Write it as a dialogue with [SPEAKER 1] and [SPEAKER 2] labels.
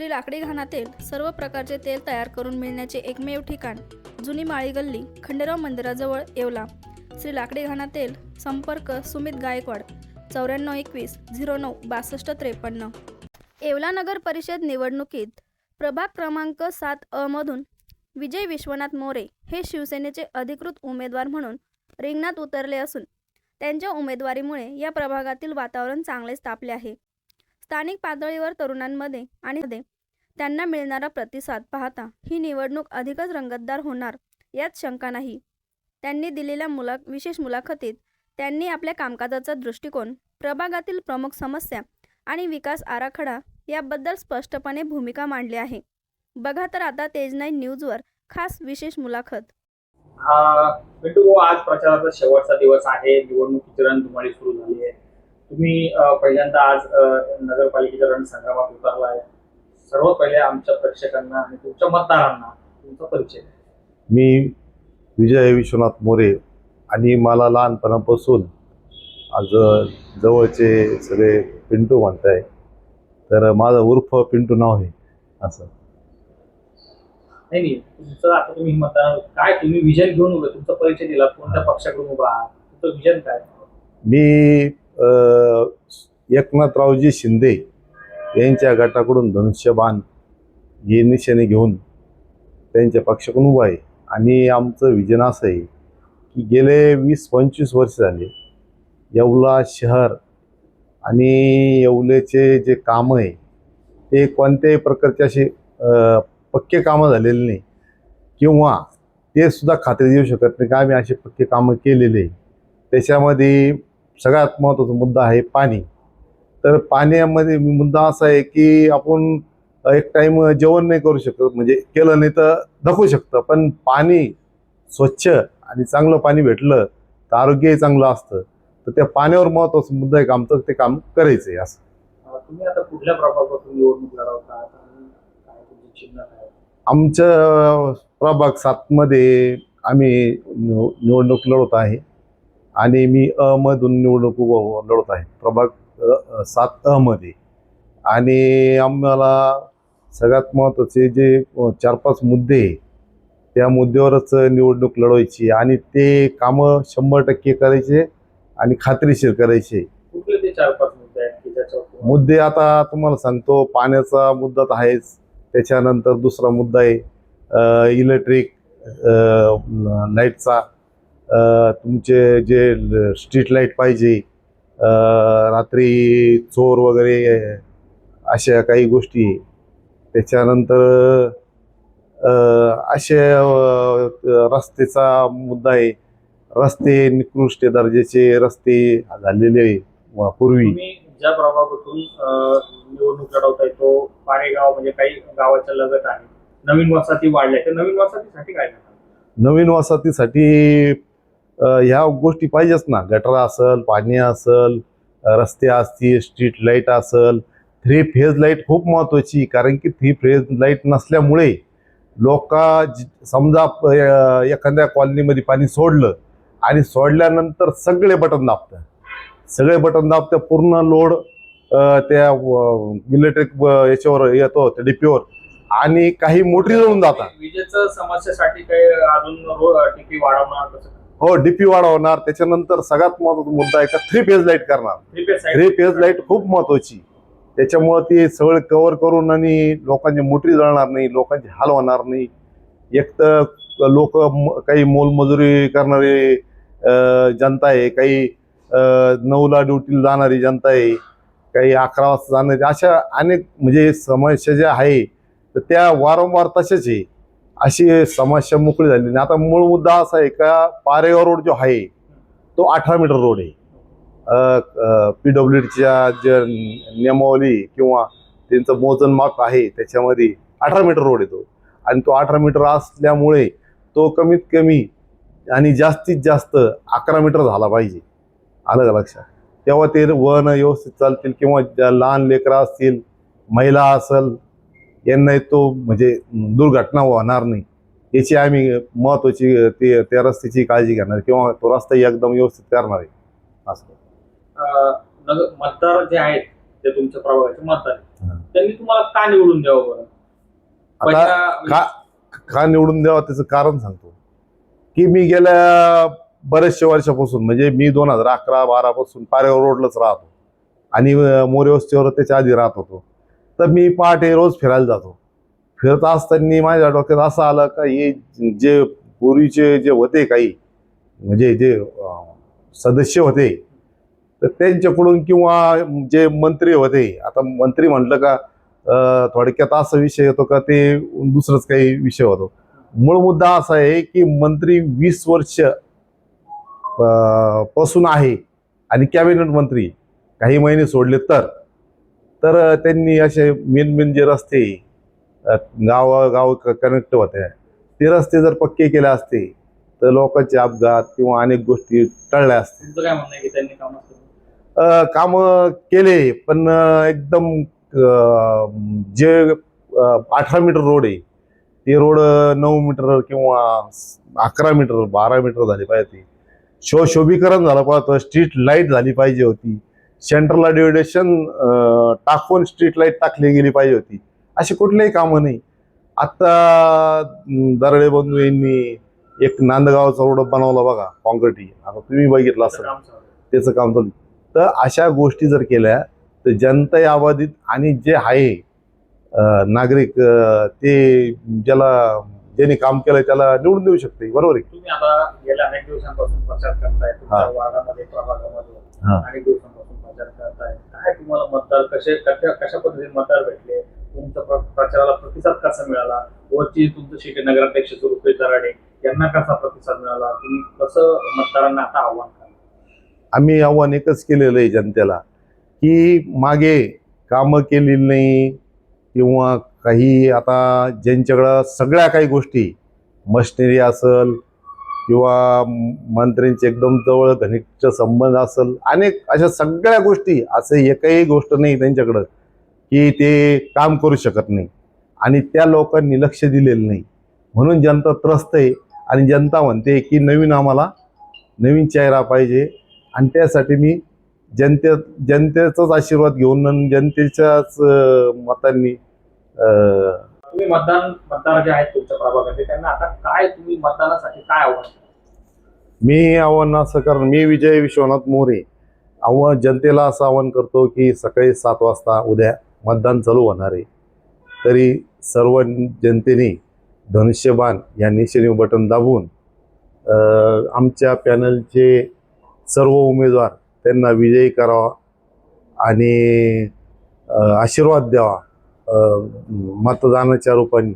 [SPEAKER 1] श्री लाकडी घाणातील सर्व प्रकारचे तेल तयार करून मिळण्याचे एकमेव ठिकाण जुनी माळी गल्ली खंडेराव मंदिराजवळ येवला। श्री लाकडी घाणा तेल संपर्क सुमित गायकवाड 9421096253। येवला नगर परिषद निवडणुकीत प्रभाग क्रमांक 7 मधून विजय विश्वनाथ मोरे हे शिवसेनेचे अधिकृत उमेदवार म्हणून रिंगणात उतरले असून त्यांच्या उमेदवारीमुळे या प्रभागातील वातावरण चांगलेच तापले आहे। स्थानिक पातळीवर तरुणांमध्ये आणि त्यांना मिळणारा प्रतिसाद पाहता ही निवडणूक अधिकच रंगतदार होणार यात शंका नाही। त्यांनी दिलेल्या विशेष मुलाखतीत त्यांनी आपल्या कामकाजाचा दृष्टिकोन, प्रभागातील प्रमुख समस्या आणि विकास आराखडा याबद्दल स्पष्टपणे भूमिका मांडली आहे। बघा तर आता तेज9 न्यूजवर खास विशेष मुलाखत।
[SPEAKER 2] आज प्रचाराचा शेवटचा दिवस आहे, निवडणुकीची रणधुमाळी सुरू झाली आहे। तुम्ही पहिल्यांदा आज नगरपालिकेच्या रणसंग्रामात उतरला आहे। सर्वात पहिले आमच्या प्रेक्षकांना आणि तुमच्या मतदारांना तुमचा परिचय द्या।
[SPEAKER 3] मी विजय विश्वनाथ मोरे आणि मला लहानपणापासून आज जवळचे सगळे पिंटू म्हणताय, तर माझं उर्फ पिंटू नाव आहे असं।
[SPEAKER 2] नाही तुमचं आता तुम्ही मतदार काय, तुम्ही विजन घेऊन उभे, तुमचा परिचय दिला, कोणत्या पक्षाकडून उभा आहात, तुमचं विजन काय?
[SPEAKER 3] मी एकनाथरावजी शिंदे यांच्या गटाकडून धनुष्यबाण हे निशाणे घेऊन त्यांच्या पक्षाकडून उभा आहे। आणि आमचं विजन असं आहे की गेले 20-25 वर्ष झाले येवला शहर आणि येवलेचे जे कामं आहे ते कोणत्याही प्रकारचे असे पक्के कामं झालेले नाही किंवा ते सुद्धा खात्री देऊ शकत नाही का आम्ही असे पक्के कामं केलेले। त्याच्यामध्ये सगळ्यात महत्त्वाचा मुद्दा आहे पाणी। तर पाण्यामध्ये मुद्दा असा आहे की आपण एक टाइम जेवण नाही करू शकत, म्हणजे केलं नाही तर दाखवू शकतं, पण पाणी स्वच्छ आणि चांगलं पाणी भेटलं तर आरोग्यही चांगलं असतं। तर त्या पाण्यावर महत्त्वाचा मुद्दा आहे, आमचं ते काम करायचं आहे असं।
[SPEAKER 2] तुम्ही आता कुठल्या प्रभागातून निवडणूक लढवता आणि काय तुमचे चिन्ह आहे?
[SPEAKER 3] आमच्या प्रभाग 7 मध्ये आम्ही निवडणूक लढवत आहे आणि मी मधून निवडणूक लढवत आहे, प्रभाग 7 मध्ये। आणि आम्हाला सगळ्यात महत्त्वाचे जे 4-5 मुद्दे त्या मुद्द्यावरच निवडणूक लढवायची आणि ते कामं 100% करायचे आणि खात्रीशीर करायचे।
[SPEAKER 2] कुठले ते 4-5 मुद्दे आहेत की त्याच्यावर
[SPEAKER 3] मुद्दे आता तुम्हाला सांगतो। पाण्याचा मुद्दा तर आहेच, त्याच्यानंतर दुसरा मुद्दा आहे इलेक्ट्रिक लाईटचा, तुमचे जे स्ट्रीट लाईट पाहिजे, रात्री चोर वगैरे अशा काही गोष्टी। त्याच्यानंतर असे रस्त्याचा मुद्दा आहे, रस्ते निकृष्ट दर्जाचे रस्ते झालेले पूर्वी।
[SPEAKER 2] तुम्ही ज्या प्रभागातून निवडणूक लढवताय तो पारेगाव म्हणजे काही गावाच्या लगत आहे, नवीन वसाहती वाढल्या, तर नवीन वसाहतीसाठी काय करणार?
[SPEAKER 3] नवीन वसाहतीसाठी ह्या गोष्टी पाहिजेच ना, गटर असेल, पाणी असेल, रस्ते असतील, स्ट्रीट लाईट असेल, 3 फेज लाईट खूप महत्त्वाची। कारण की 3 फेज लाईट नसल्यामुळे लोक समजा एखाद्या कॉलनीमध्ये पाणी सोडलं आणि सोडल्यानंतर सगळे बटन दाबतं, पूर्ण लोड त्या इलेक्ट्रिक याच्यावर येतो, त्या डीपीवर, आणि काही मोटरी जळून जातात।
[SPEAKER 2] विजेचं समस्येसाठी काही अजून डीपी वाढवणार कसं?
[SPEAKER 3] हो, डीपी वाढवणार। त्याच्यानंतर सगळ्यात महत्त्वाचा मुद्दा आहे का 3 फेज लाईट करणार। 3 फेज लाईट खूप महत्त्वाची, त्याच्यामुळे ते सगळं कव्हर करून आणि लोकांची मोटरी जळणार नाही, लोकांचे हाल होणार नाही। एक तर लोक काही मोलमजुरी करणारे जनता आहे, काही 9ला ड्युटीला जाणारी जनता आहे, काही 11 वाजता जाणारी, अशा अनेक म्हणजे समस्या ज्या आहे तर त्या वारंवार तशाच आहे। अशी समस्या मोकळी झाली नाही। आता मूळ मुद्दा असा आहे का पारेगाव रोड जो आहे तो 18 मीटर रोड आहे। PWDच्या जे नियमावली किंवा त्यांचं मोजनमाप आहे त्याच्यामध्ये 18 मीटर रोड येतो आणि तो 18 मीटर असल्यामुळे तो कमीत कमी आणि जास्तीत जास्त 11 मीटर झाला पाहिजे। आलं का लक्षात? तेव्हा ते वन व्यवस्थित चालतील किंवा ज्या लहान लेकरं असतील, महिला असेल, यांना तो म्हणजे दुर्घटना होणार नाही याची आम्ही महत्त्वाची त्या रस्त्याची काळजी घेणार किंवा तो रस्ता एकदम व्यवस्थित करणार आहे असं।
[SPEAKER 2] मतदार जे आहेत ते तुमच्या प्रभागाचे मतदार त्यांनी तुम्हाला का निवडून द्यावं बरं?
[SPEAKER 3] आता
[SPEAKER 2] पहिला
[SPEAKER 3] का निवडून द्यावा त्याचं कारण सांगतो की मी गेल्या बरेचशे वर्षापासून म्हणजे मी 2011-12 पासून पारेगाव रोडलाच राहतो आणि मोरे वस्तीवर त्याच्या आधी राहत होतो. तर मी पहाटे रोज फिरायला जातो. फिरत असताना माझ्या डोक्यात असं आलं का हे जे पूर्वीचे जे होते काही म्हणजे जे सदस्य होते तर त्यांच्याकडून किंवा जे मंत्री होते, आता मंत्री म्हटलं का थोडक्यात असा विषय येतो का ते दुसरंच काही विषय होतो. मूळ मुद्दा असा आहे की मंत्री 20 वर्ष पासून आहे आणि कॅबिनेट मंत्री काही महिने सोडले तर त्यांनी असे मेन जे रस्ते गाव कनेक्ट होते ते रस्ते जर पक्के केले असते तर लोकांचे अपघात किंवा अनेक गोष्टी टळल्या असतील.
[SPEAKER 2] तुमचं काय म्हणणं आहे की त्यांनी कामं केली?
[SPEAKER 3] काम केले पण एकदम जे 18 मीटर रोड आहे ते रोड 9 मीटर किंवा 11 मीटर 12 मीटर झाले पाहिजे. शोभीकरण झालं पाहिजे, स्ट्रीट लाईट झाली पाहिजे होती, सेंटरला डिव्हिडेशन टाकून स्ट्रीट लाईट टाकली गेली पाहिजे होती. अशी कुठलेही कामं नाही. आता दरडे बंधू यांनी एक नांदगावचा रोड बनवला बघा कॉन्क्रीट, आता तुम्ही बघितलं
[SPEAKER 2] त्याचं
[SPEAKER 3] असेल
[SPEAKER 2] काम चालू आहे.
[SPEAKER 3] त्याचं काम चालू. तर अशा गोष्टी जर केल्या तर जनता याबाधित आणि जे आहे नागरिक ते ज्यांनी काम केलंय त्याला निवडून देऊ शकते. बरोबर आहे.
[SPEAKER 2] तुम्ही आता गेल्या अनेक दिवसांपासून प्रचार करताय तुमच्या
[SPEAKER 3] हा.
[SPEAKER 2] वार्डामध्ये प्रभागामध्ये
[SPEAKER 3] हा.
[SPEAKER 2] अनेक दिवसांपासून प्रचार करताय. काय तुम्हाला मतदार कशा पद्धतीने मतदार भेटले? तुमच्या प्रचाराला प्रतिसाद कसा मिळाला? वरची तुमचं शिटे नगराध्यक्ष रुपेश दराडे यांना कसा प्रतिसाद मिळाला? तुम्ही कसं मतदारांना आता आव्हान करा?
[SPEAKER 3] आम्ही आव्हान एकच केलेलं आहे जनतेला की मागे कामं केलेली नाही किंवा काही आता ज्यांच्याकडं सगळ्या काही गोष्टी मशिनरी असेल किंवा मंत्र्यांचे एकदम जवळ घनिष्ठ संबंध असेल, अनेक अशा सगळ्या गोष्टी, असं एकही गोष्ट नाही त्यांच्याकडं की ते काम करू शकत नाही आणि त्या लोकांनी लक्ष दिलेलं नाही. म्हणून जनता त्रस्त आहे आणि जनता म्हणते की आम्हाला नवीन चेहरा पाहिजे आणि त्यासाठी मी जनतेचाच आशीर्वाद घेऊन आणि जनतेच्याच मतांनी
[SPEAKER 2] तुम्ही मतदार जे आहेत तुमच्या प्रभागाचे त्यांना आता काय तुम्ही मतदानासाठी काय आव्हान करा?
[SPEAKER 3] मी आव्हान असं कारण मी विजय विश्वनाथ मोरे जनतेला असं आव्हान करतो की सकाळी 7 वाजता उद्या मतदान चालू होणार आहे. तरी सर्व जनतेने धनुष्यबाण या निशाणी बटन दाबून आमच्या पॅनलचे सर्व उमेदवार त्यांना विजयी करावा आणि आशीर्वाद द्यावा मतदानाच्या रूपाने.